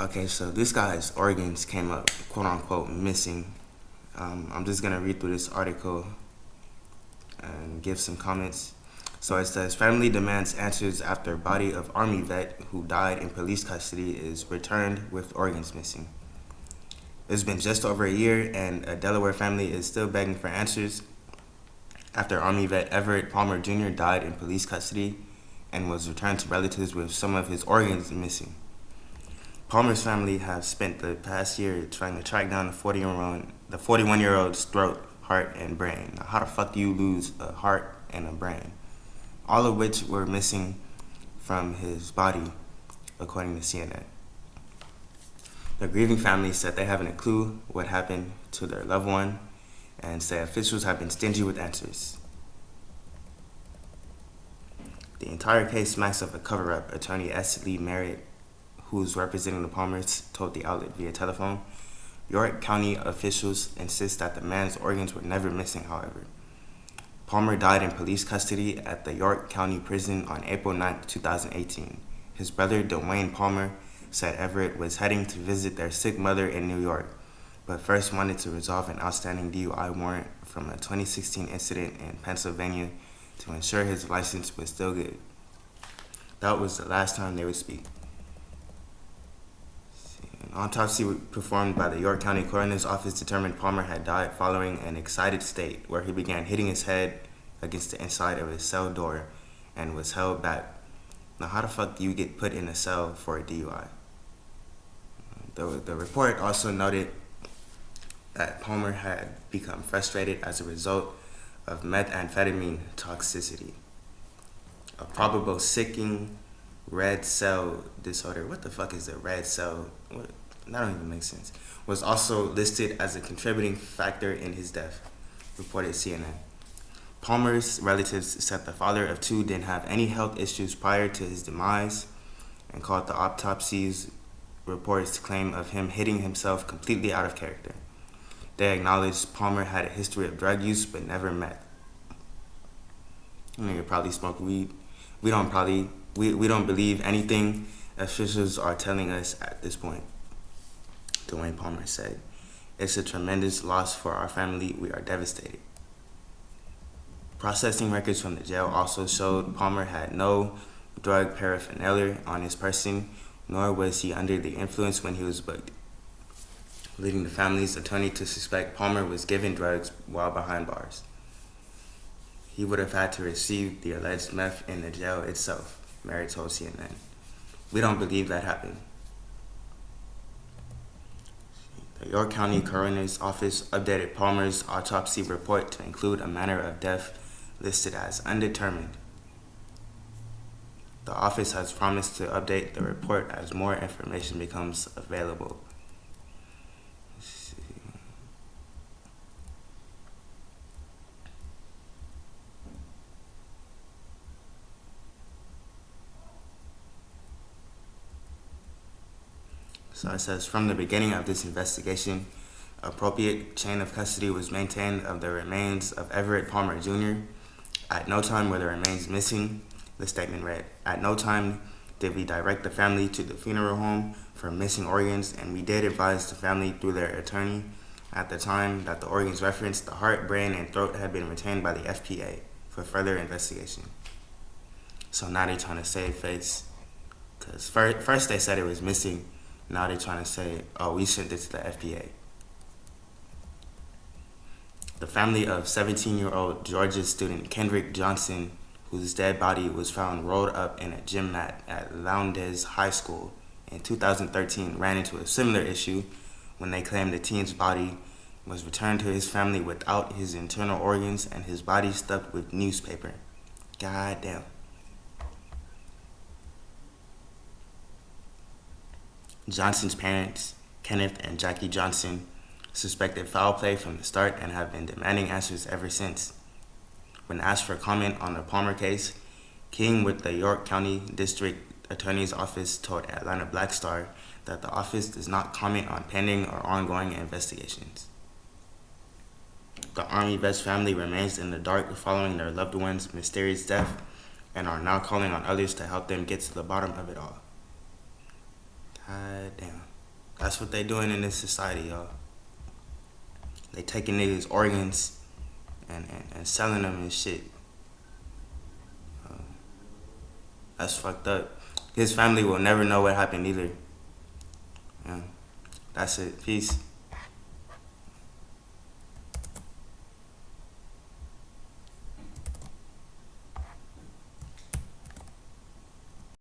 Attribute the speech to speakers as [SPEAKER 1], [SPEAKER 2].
[SPEAKER 1] Okay, so this guy's organs came up, quote unquote, missing. I'm just gonna read through this article and give some comments. So it says, family demands answers after body of Army vet who died in police custody is returned with organs missing. It's been just over a year, and a Delaware family is still begging for answers after Army vet Everett Palmer Jr. died in police custody and was returned to relatives with some of his organs missing. Palmer's family have spent the past year trying to track down the 41-year-old's throat, heart, and brain. Now, how the fuck do you lose a heart and a brain? All of which were missing from his body, according to CNN. The grieving family said they haven't a clue what happened to their loved one and say officials have been stingy with answers. The entire case smacks of a cover-up, attorney S. Lee Merritt, who's representing the Palmers, told the outlet via telephone. York County officials insist that the man's organs were never missing, however. Palmer died in police custody at the York County Prison on April 9, 2018. His brother, Dwayne Palmer, said Everett was heading to visit their sick mother in New York, but first wanted to resolve an outstanding DUI warrant from a 2016 incident in Pennsylvania to ensure his license was still good. That was the last time they would speak. An autopsy performed by the York County Coroner's Office determined Palmer had died following an excited state where he began hitting his head against the inside of his cell door and was held back. Now, how the fuck do you get put in a cell for a DUI? The report also noted that Palmer had become frustrated as a result of methamphetamine toxicity, a probable sicking red cell disorder. What the fuck is a red cell? What? That don't even make sense. Was also listed as a contributing factor in his death, reported CNN. Palmer's relatives said the father of two didn't have any health issues prior to his demise and called the autopsy's report's claim of him hitting himself completely out of character. They acknowledged Palmer had a history of drug use but never meth. Nigga probably smoked weed. We don't believe anything officials are telling us at this point, Dwayne Palmer said. It's a tremendous loss for our family. We are devastated. Processing records from the jail also showed Palmer had no drug paraphernalia on his person, nor was he under the influence when he was booked, leading the family's attorney to suspect Palmer was given drugs while behind bars. He would have had to receive the alleged meth in the jail itself, Merritt told CNN. We don't believe that happened. The York County Coroner's Office updated Palmer's autopsy report to include a manner of death listed as undetermined. The office has promised to update the report as more information becomes available. So it says, from the beginning of this investigation, appropriate chain of custody was maintained of the remains of Everett Palmer Jr. At no time were the remains missing, the statement read. At no time did we direct the family to the funeral home for missing organs, and we did advise the family through their attorney at the time that the organs referenced, the heart, brain, and throat, had been retained by the FPA for further investigation. So now they're trying to save face, because first they said it was missing. Now they're trying to say, oh, we sent it to the FPA. The family of 17-year-old Georgia student Kendrick Johnson, whose dead body was found rolled up in a gym mat at Lowndes High School in 2013, ran into a similar issue when they claimed the teen's body was returned to his family without his internal organs and his body stuffed with newspaper. God damn. Johnson's parents, Kenneth and Jackie Johnson, suspected foul play from the start and have been demanding answers ever since. When asked for comment on the Palmer case, King with the York County District Attorney's Office told Atlanta Black Star that the office does not comment on pending or ongoing investigations. The Army vet's family remains in the dark following their loved one's mysterious death and are now calling on others to help them get to the bottom of it all. God damn. That's what they doing in this society, y'all. They taking niggas' organs and selling them and shit. That's fucked up. His family will never know what happened either. Yeah. That's it. Peace.